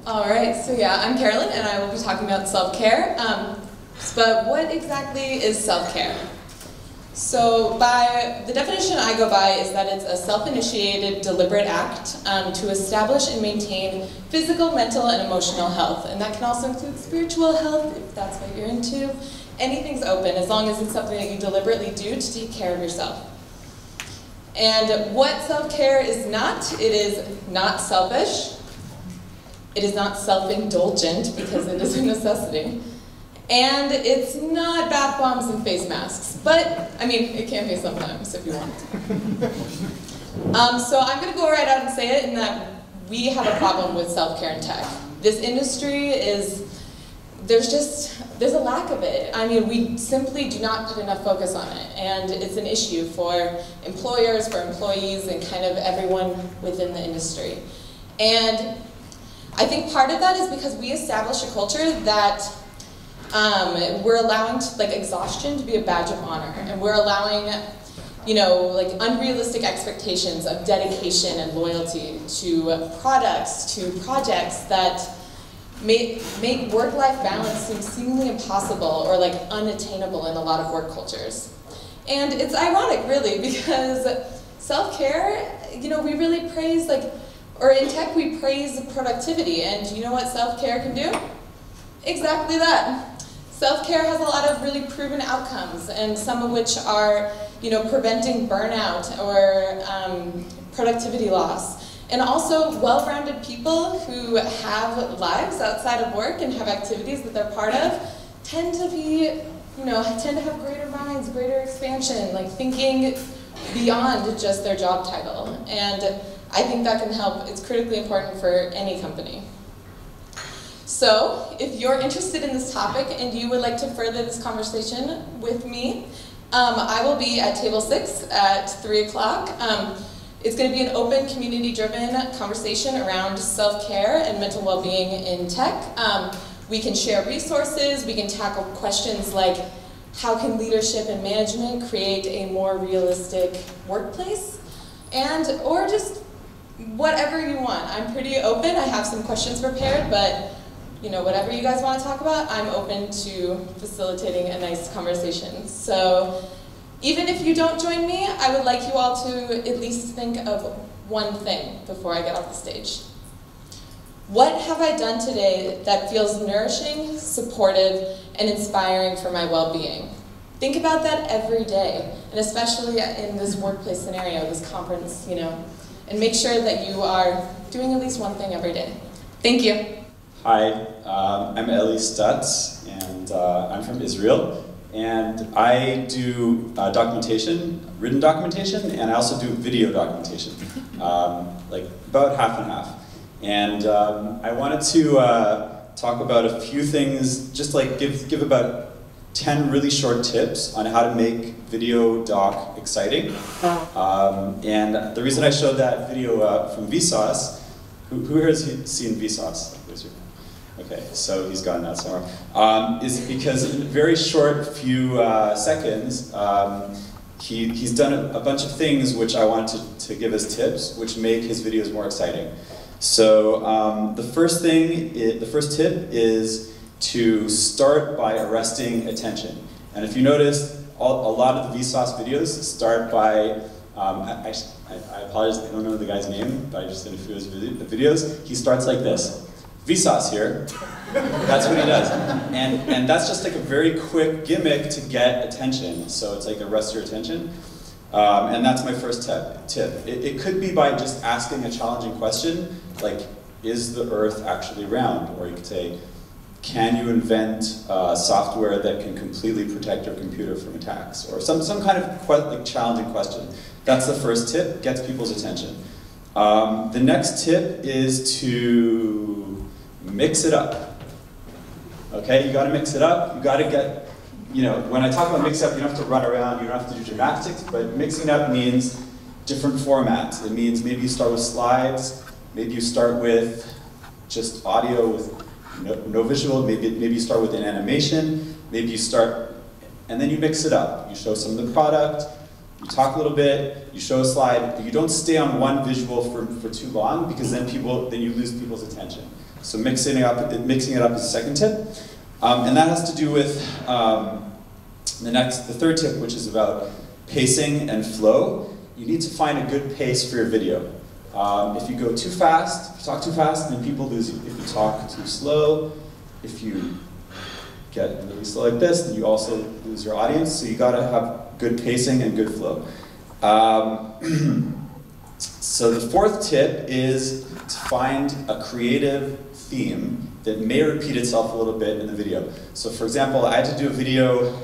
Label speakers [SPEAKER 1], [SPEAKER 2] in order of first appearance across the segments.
[SPEAKER 1] All right, so yeah, I'm Carolyn, and I will be talking about self-care. But what exactly is self-care? So the definition I go by is that it's a self-initiated, deliberate act to establish and maintain physical, mental, and emotional health. And that can also include spiritual health, if that's what you're into. Anything's open, as long as it's something that you deliberately do to take care of yourself. And what self-care is not, it is not selfish. It is not self-indulgent, because it is a necessity. And it's not bath bombs and face masks. But, I mean, it can be sometimes if you want. So I'm going to go right out and say it, in that we have a problem with self-care in tech. This industry there's a lack of it. I mean, we simply do not put enough focus on it. And it's an issue for employers, for employees, and kind of everyone within the industry. And I think part of that is because we establish a culture that we're allowing exhaustion to be a badge of honor, and we're allowing, unrealistic expectations of dedication and loyalty to products, to projects that make work-life balance seem seemingly impossible or unattainable in a lot of work cultures. And it's ironic, really, because self-care, we really praise or in tech we praise productivity, and you know what self-care can do? Exactly that. Self-care has a lot of really proven outcomes, and some of which are, preventing burnout or productivity loss. And also, well-rounded people who have lives outside of work and have activities that they're part of tend to be, tend to have greater minds, greater expansion, thinking beyond just their job title. And I think that can help. It's critically important for any company. So, if you're interested in this topic and you would like to further this conversation with me, I will be at table 6 at 3 o'clock. It's going to be an open, community-driven conversation around self-care and mental well-being in tech. We can share resources, we can tackle questions like, how can leadership and management create a more realistic workplace? Or just whatever you want. I'm pretty open, I have some questions prepared, but whatever you guys want to talk about, I'm open to facilitating a nice conversation. So, even if you don't join me, I would like you all to at least think of one thing before I get off the stage. What have I done today that feels nourishing, supportive, and inspiring for my well-being? Think about that every day, and especially in this workplace scenario, this conference, and make sure that you are doing at least one thing every day. Thank you.
[SPEAKER 2] Hi, I'm Ellie Stutz, and I'm from Israel. And I do documentation, written documentation, and I also do video documentation, about half and half. And I wanted to talk about a few things, just give about 10 really short tips on how to make video doc exciting. And the reason I showed that video from Vsauce, who here has seen Vsauce? Okay, so he's gotten that somewhere. Is because in a very short few seconds, he's done a bunch of things which I wanted to give as tips, which make his videos more exciting. So the first tip is to start by arresting attention. And if you notice, a lot of the Vsauce videos start by, I apologize, I don't know the guy's name, but I just did a few of his videos. He starts like this. Vsauce here, that's what he does. And that's just a very quick gimmick to get attention. So it's arrest your attention. And that's my first tip. It could be by just asking a challenging question, like, is the Earth actually round? Or you could say, can you invent software that can completely protect your computer from attacks? Or some kind of challenging question. That's the first tip, gets people's attention. The next tip is to mix it up. Okay, you gotta mix it up. You gotta get, when I talk about mix up, you don't have to run around, you don't have to do gymnastics, but mixing up means different formats. It means maybe you start with slides, maybe you start with just audio with no visual, maybe you start with an animation, maybe you start, and then you mix it up. You show some of the product, you talk a little bit, you show a slide, but you don't stay on one visual for too long, because then you lose people's attention. So mixing it up is the second tip. And that has to do with the third tip, which is about pacing and flow. You need to find a good pace for your video. If you go too fast, if you talk too fast, then people lose you. If you talk too slow, if you get really slow like this, then you also lose your audience. So you gotta have good pacing and good flow. So the fourth tip is to find a creative theme that may repeat itself a little bit in the video. So for example, I had to do a video,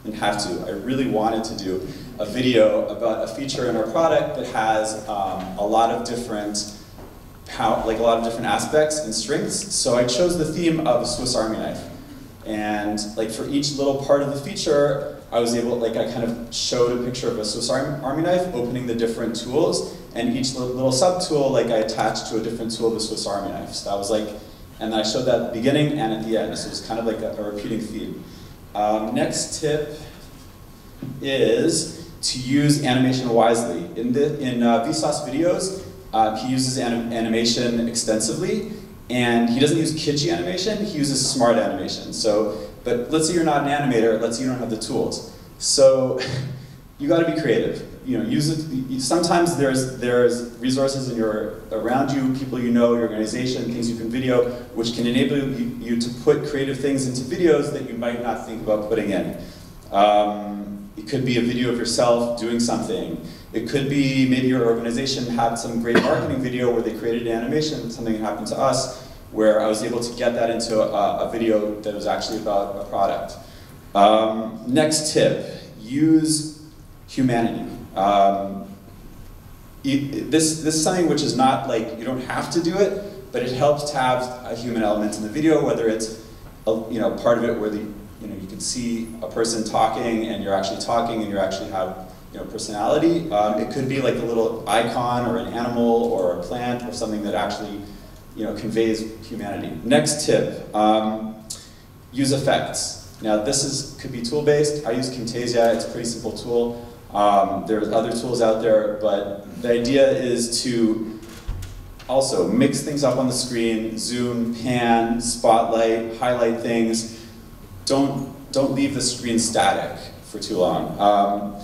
[SPEAKER 2] I really wanted to do a video about a feature in our product that has a lot of different aspects and strengths. So I chose the theme of a Swiss Army knife. And like for each little part of the feature, I kind of showed a picture of a Swiss Army knife opening the different tools, and each little sub-tool, I attached to a different tool of a Swiss Army knife. So that was and I showed that at the beginning and at the end, so it was kind of like a repeating theme. Next tip is to use animation wisely. In Vsauce videos, he uses animation extensively, and he doesn't use kitschy animation, he uses smart animation. But let's say you're not an animator, let's say you don't have the tools. So you gotta be creative. Sometimes there's resources around you, people you know, your organization, things you can video, which can enable you to put creative things into videos that you might not think about putting in. It could be a video of yourself doing something. It could be maybe your organization had some great marketing video where they created an animation, something happened to us, where I was able to get that into a video that was actually about a product. Next tip, use humanity. This is something which is not you don't have to do it, but it helps to have a human element in the video, whether it's part of it where you can see a person talking and you're actually talking and you actually have personality. It could be a little icon or an animal or a plant or something that actually conveys humanity. Next tip, use effects. Now this could be tool-based. I use Camtasia, it's a pretty simple tool. There's other tools out there, but the idea is to also mix things up on the screen, zoom, pan, spotlight, highlight things. Don't leave the screen static for too long.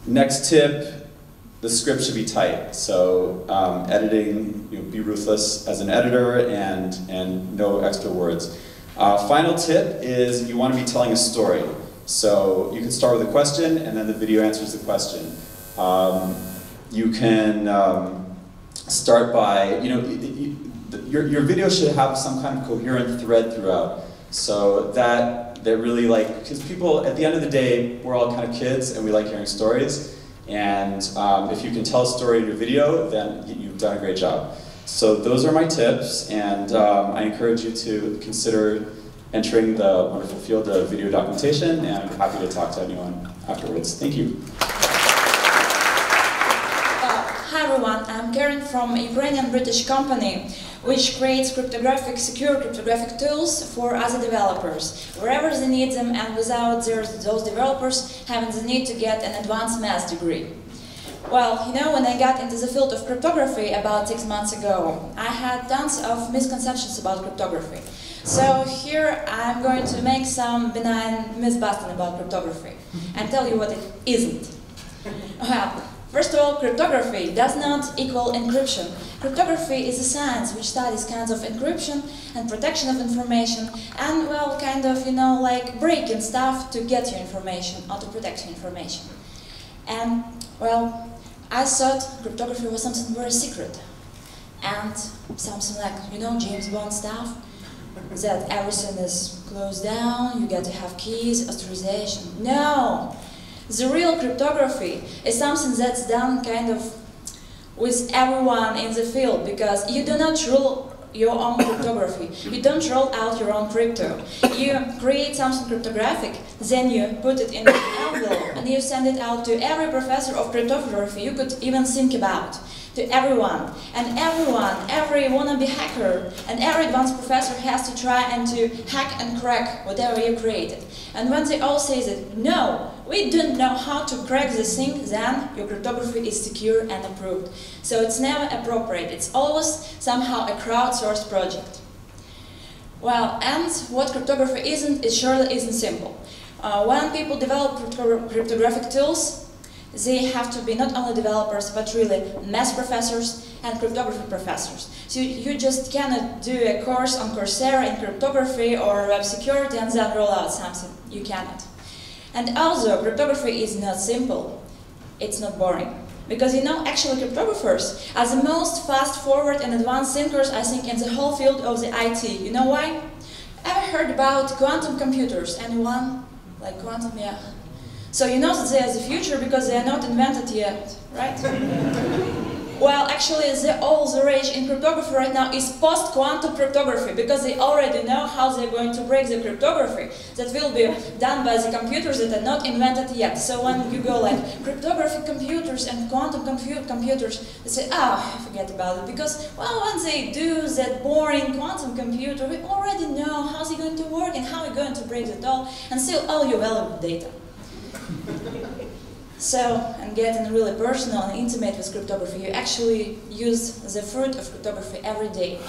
[SPEAKER 2] Next tip, the script should be tight. So editing, be ruthless as an editor and no extra words. Final tip is you want to be telling a story. So you can start with a question and then the video answers the question. You can start by, your video should have some kind of coherent thread throughout. So that really because people, at the end of the day, we're all kind of kids and we like hearing stories. And if you can tell a story in your video, then you've done a great job. So those are my tips, and I encourage you to consider entering the wonderful field of video documentation, and I'm happy to talk to anyone afterwards. Thank you.
[SPEAKER 3] Hi everyone, I'm Carolyn from a Ukrainian-British company which creates secure cryptographic tools for other developers, wherever they need them and without those developers having the need to get an advanced math degree. Well, when I got into the field of cryptography about 6 months ago, I had tons of misconceptions about cryptography. So here I'm going to make some benign myth-busting about cryptography and tell you what it isn't. Well, first of all, cryptography does not equal encryption. Cryptography is a science which studies kinds of encryption and protection of information and, well, kind of, breaking stuff to get your information or to protect your information. And, well, I thought cryptography was something very secret and something like, James Bond stuff, that everything is closed down, you get to have keys, authorization. No! The real cryptography is something that's done kind of with everyone in the field, because you do not rule your own cryptography. You don't roll out your own crypto. You create something cryptographic, then you put it in an envelope and you send it out to every professor of cryptography you could even think about. To everyone. And every wannabe hacker and every advanced professor has to try and to hack and crack whatever you created. And when they all say that, no, we don't know how to crack this thing, then your cryptography is secure and approved. So it's never appropriate. It's always somehow a crowdsourced project. Well, and what cryptography isn't, it surely isn't simple. When people develop cryptographic tools, they have to be not only developers, but really math professors and cryptography professors. So you just cannot do a course on Coursera in cryptography or web security and then roll out something. You cannot. And also, cryptography is not simple. It's not boring. Because actually cryptographers are the most fast-forward and advanced thinkers, I think, in the whole field of the IT. You know why? Ever heard about quantum computers? Anyone? Like quantum, yeah. So you know that they are the future because they are not invented yet, right? Well, actually, all the rage in cryptography right now is post-quantum cryptography, because they already know how they're going to break the cryptography that will be done by the computers that are not invented yet. So when you go like cryptographic computers and quantum computers, they say, forget about it, because, well, when they do that boring quantum computer, we already know how they're going to work and how we're going to break it all and steal all your valuable data. So, and getting really personal and intimate with cryptography, you actually use the fruit of cryptography every day.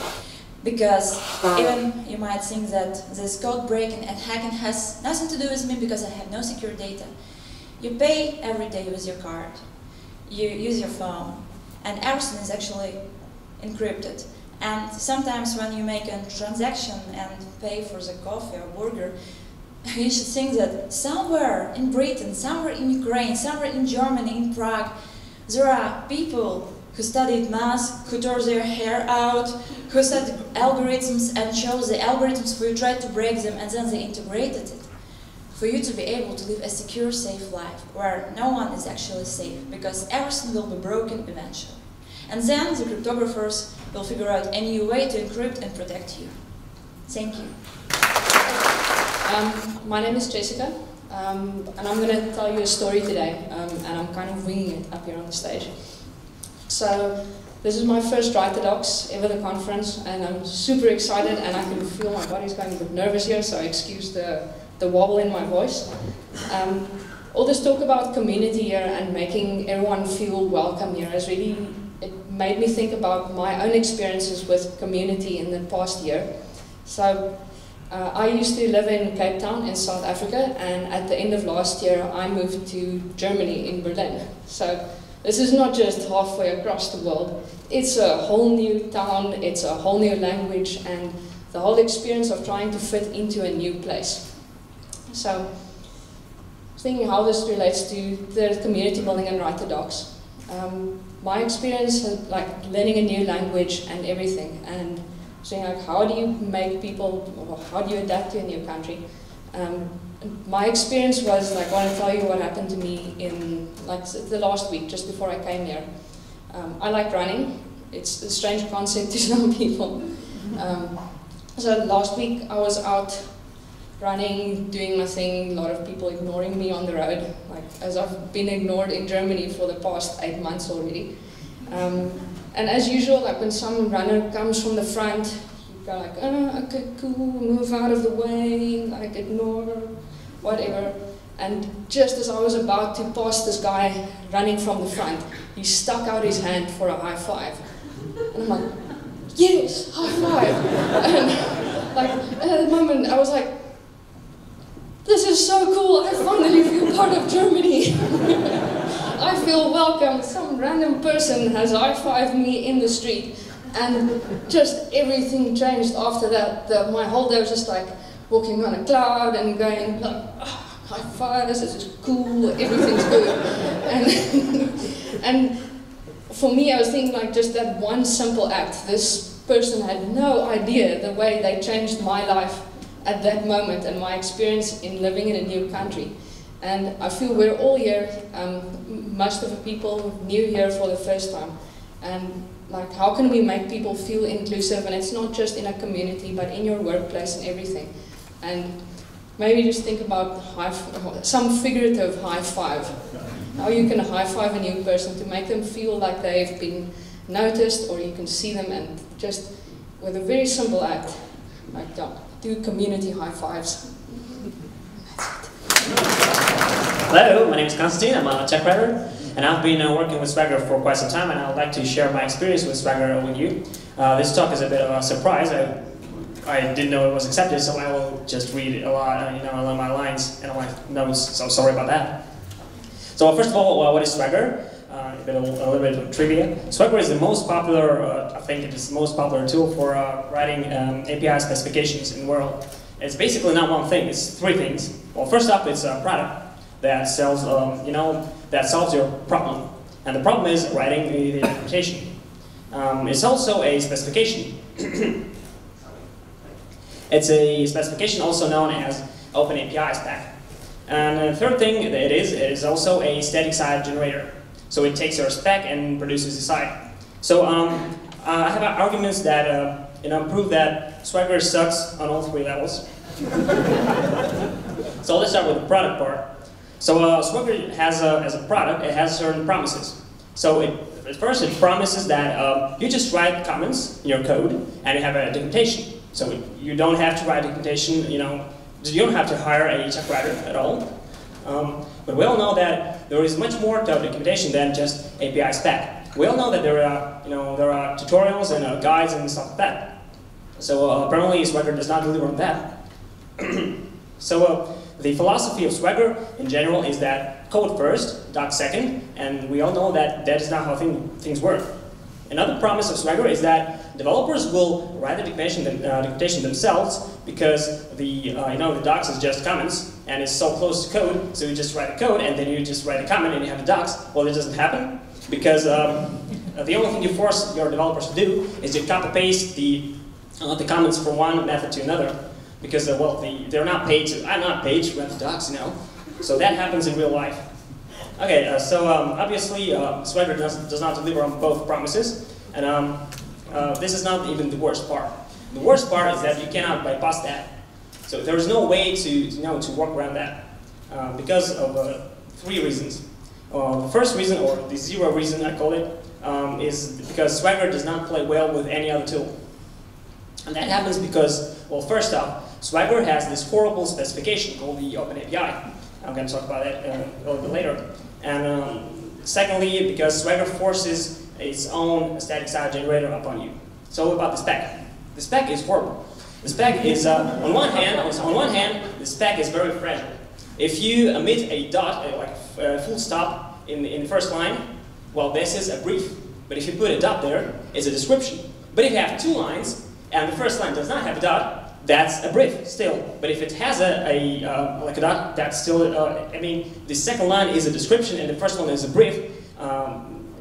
[SPEAKER 3] Because even you might think that this code breaking and hacking has nothing to do with me because I have no secure data. You pay every day with your card. You use your phone. And everything is actually encrypted. And sometimes when you make a transaction and pay for the coffee or burger, you should think that somewhere in Britain, somewhere in Ukraine, somewhere in Germany, in Prague, there are people who studied math, who tore their hair out, who studied algorithms and chose the algorithms for you, tried to break them, and then they integrated it. For you to be able to live a secure, safe life, where no one is actually safe, because everything will be broken eventually. And then the cryptographers will figure out a new way to encrypt and protect you. Thank you.
[SPEAKER 4] My name is Jessica, and I'm going to tell you a story today, and I'm kind of winging it up here on the stage. So, this is my first Write-the-Docs ever the conference, and I'm super excited, and I can feel my body's going a bit nervous here, so excuse the wobble in my voice. All this talk about community here and making everyone feel welcome here has really, it made me think about my own experiences with community in the past year. So, I used to live in Cape Town in South Africa, and at the end of last year I moved to Germany in Berlin. So this is not just halfway across the world, it's a whole new town, it's a whole new language, and the whole experience of trying to fit into a new place. So thinking how this relates to the community building and Write-the-Docs. My experience, like learning a new language and everything, and saying like, how do you make people, or how do you adapt to a new country? My experience was, like, I want to tell you what happened to me in like the last week, just before I came here. I like running. It's a strange concept to some people. So last week I was out running, doing my thing, a lot of people ignoring me on the road, like as I've been ignored in Germany for the past 8 months already. And as usual, like when some runner comes from the front, you go like, okay, cool, move out of the way, like ignore, whatever. And just as I was about to pass this guy running from the front, he stuck out his hand for a high five. And I'm like, yes, high five. And like at the moment, I was like, this is so cool, I finally feel part of Germany. I feel welcome. Some random person has high-fived me in the street, and just everything changed after that. My whole day was just like walking on a cloud and going like, oh, high fives, this is cool, everything's good. And for me, I was thinking like just that one simple act. This person had no idea the way they changed my life at that moment and my experience in living in a new country. And I feel we're all here, most of the people new here for the first time. And like, how can we make people feel inclusive? And it's not just in a community, but in your workplace and everything. And maybe just think about some figurative high five. How you can high five a new person to make them feel like they've been noticed, or you can see them, and just with a very simple act, like do community high fives.
[SPEAKER 5] Hello, my name is Konstantin, I'm a tech writer, and I've been working with Swagger for quite some time, and I would like to share my experience with Swagger with you. This talk is a bit of a surprise. I I didn't know it was accepted, so I will just read a lot, along my lines and all my notes. So sorry about that. So first of all, what is Swagger? A little bit of trivia. Swagger is the most popular, I think it is the most popular tool for writing API specifications in the world. It's basically not one thing, it's three things. Well, first up, it's a product that sells, that solves your problem. And the problem is writing the documentation. It's also a specification. It's a specification also known as Open API spec. And the third thing that it is also a static site generator. So it takes your spec and produces the site. So I have arguments that prove that Swagger sucks on all three levels. So let's start with the product part. So Swagger has as a product, it has certain promises. So at first it promises that you just write comments in your code and you have a documentation. So you don't have to write documentation, you don't have to hire a check writer at all. But we all know that there is much more to documentation than just API spec. We all know that there are tutorials and guides and stuff like that. So apparently Swagger does not deliver on that. So the philosophy of Swagger in general is that code first, doc second, and we all know that that is not how things work. Another promise of Swagger is that developers will write the documentation themselves because the docs is just comments and it's so close to code, so you just write a code and then you just write a comment and you have the docs. Well, it doesn't happen because the only thing you force your developers to do is to copy paste the comments from one method to another because they're not paid to. I'm not paid to write the docs, so that happens in real life. Okay, so obviously Swagger does not deliver on both promises, and this is not even the worst part. The worst part is that you cannot bypass that. So there is no way to work around that because of three reasons. The first reason, or the zero reason I call it, is because Swagger does not play well with any other tool. And that happens because, well, first off, Swagger has this horrible specification called the Open API. I'm going to talk about that a little bit later. And secondly, because Swagger forces its own static site generator upon you. So what about the spec? The spec is horrible. The spec is, on one hand, the spec is very fragile. If you omit a dot, like a full stop in the first line, well, this is a brief. But if you put a dot there, it's a description. But if you have two lines, and the first line does not have a dot, that's a brief still. But if it has a dot, that's still, the second line is a description and the first one is a brief.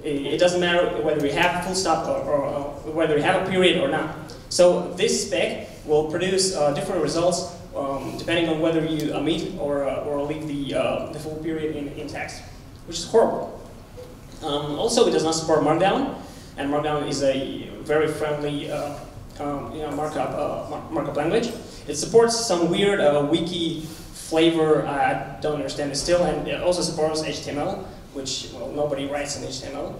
[SPEAKER 5] It doesn't matter whether you have a full stop or whether you have a period or not. So this spec will produce different results depending on whether you omit or leave the full period in text, which is horrible. Also, it does not support Markdown, and Markdown is a very friendly markup language. It supports some weird wiki flavor. I don't understand it still, and it also supports HTML, which, well, nobody writes in HTML.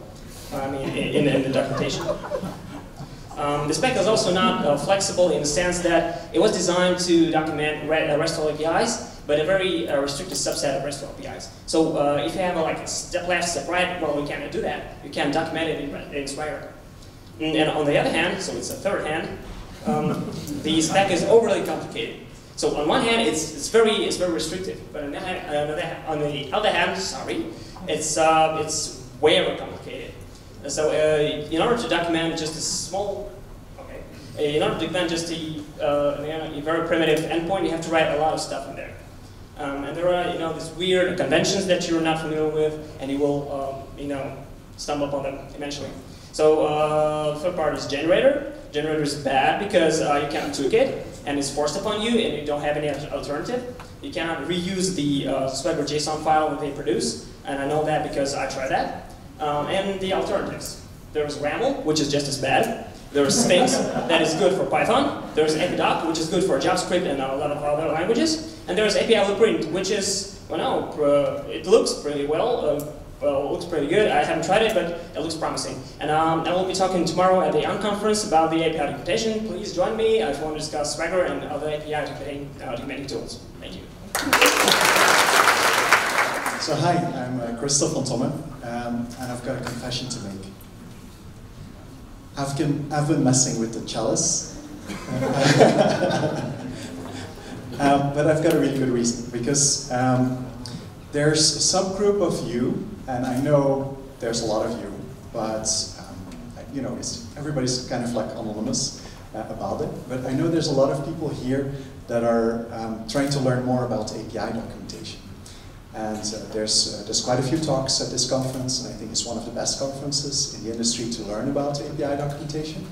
[SPEAKER 5] In the documentation. The spec is also not flexible in the sense that it was designed to document RESTful APIs, but a very restricted subset of RESTful APIs. So if you have a step left, step right, well, you cannot do that. You can't document it in Swagger. And on the other hand, so it's a third hand, the spec is overly complicated. So on one hand, it's very restrictive, but on the other hand, sorry, it's way over complicated. So in order to document just a small, in order to document just a very primitive endpoint, you have to write a lot of stuff in there. And there are these weird conventions that you're not familiar with, and you will stumble upon them eventually. So the third part is generator. Generator is bad because you cannot tweak it, and it's forced upon you, and you don't have any alternative. You cannot reuse the Swagger JSON file that they produce, and I know that because I tried that. And the alternatives. There's RAML, which is just as bad. There's Sphinx, that is good for Python. There's APDoc, which is good for JavaScript and a lot of other languages. And there's API Blueprint, which is, it looks pretty well. It looks pretty good. I haven't tried it, but it looks promising. And I will be talking tomorrow at the unconference about the API documentation. Please join me if you want to discuss Swagger and other API documenting tools. Thank you.
[SPEAKER 6] So hi, I'm Kristof and I've got a confession to make. I've been messing with the chalice But I've got a really good reason, because there's a subgroup of you, and I know there's a lot of you, but you know, everybody's kind of like anonymous about it. But I know there's a lot of people here that are trying to learn more about API documentation. And there's quite a few talks at this conference, and I think it's one of the best conferences in the industry to learn about API documentation.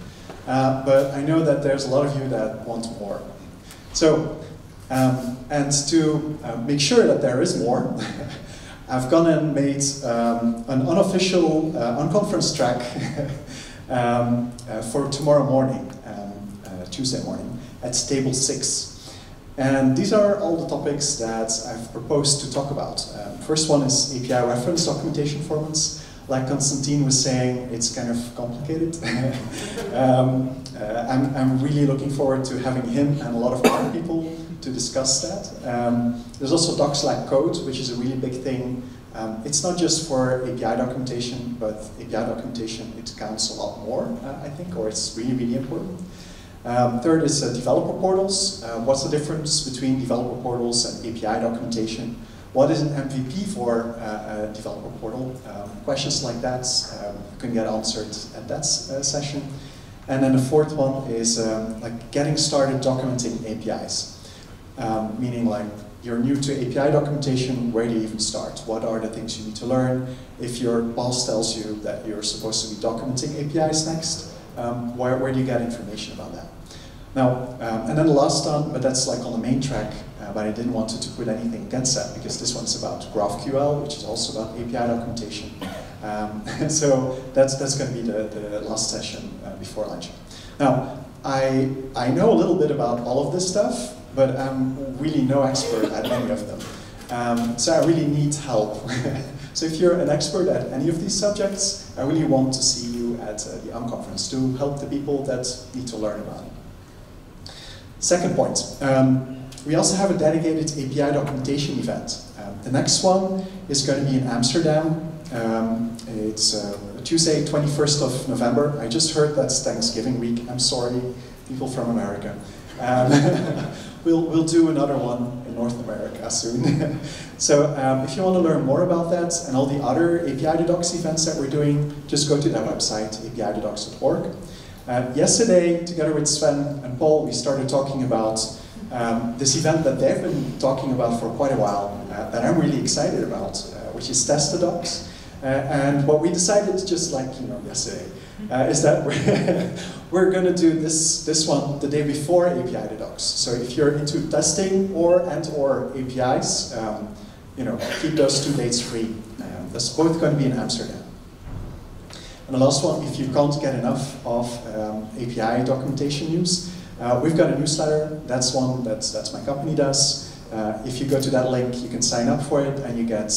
[SPEAKER 6] But I know that there's a lot of you that want more. So, and to make sure that there is more, I've gone and made an unofficial unconference track for tomorrow morning, Tuesday morning, at table 6. And these are all the topics that I've proposed to talk about. First one is API reference documentation formats. Like Konstantin was saying, it's kind of complicated. I'm really looking forward to having him and a lot of other people to discuss that. There's also docs like code, which is a really big thing. It's not just for API documentation, but API documentation, it counts a lot more, I think, or it's really, really important. Third is developer portals. What's the difference between developer portals and API documentation? What is an MVP for a developer portal? Questions like that can get answered at that session. And then the fourth one is like getting started documenting APIs. Meaning like you're new to API documentation, where do you even start? What are the things you need to learn? If your boss tells you that you're supposed to be documenting APIs next, where do you get information about that? Now, and then the last one, but that's like on the main track, but I didn't want to put anything against that because this one's about GraphQL, which is also about API documentation. So that's going to be the last session before lunch. Now, I know a little bit about all of this stuff, but I'm really no expert at any of them. So I really need help. So if you're an expert at any of these subjects, I really want to see you at the unconference to help the people that need to learn about it. Second point, we also have a dedicated API documentation event. The next one is going to be in Amsterdam. It's Tuesday, 21st of November. I just heard that's Thanksgiving week. I'm sorry, people from America. We'll do another one in North America soon. So if you want to learn more about that and all the other API Docs events that we're doing, just go to that website, apidocs.org. Yesterday, together with Sven and Paul, we started talking about this event that they've been talking about for quite a while, that I'm really excited about, which is Test the Docs. And what we decided, just like yesterday, is that we're going to do this one the day before API Docs. So if you're into testing or APIs, keep those 2 dates free. That's both going to be in Amsterdam. And the last one, if you can't get enough of API documentation news, we've got a newsletter. That's one that's my company does. If you go to that link, you can sign up for it, and you get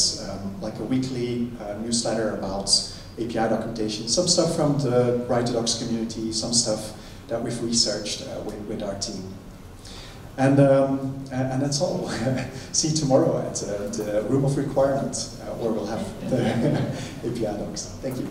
[SPEAKER 6] like a weekly newsletter about API documentation. Some stuff from the Write2Docs community, some stuff that we've researched with our team. And that's all. See you tomorrow at the Room of Requirement, where we'll have the API docs. Thank you.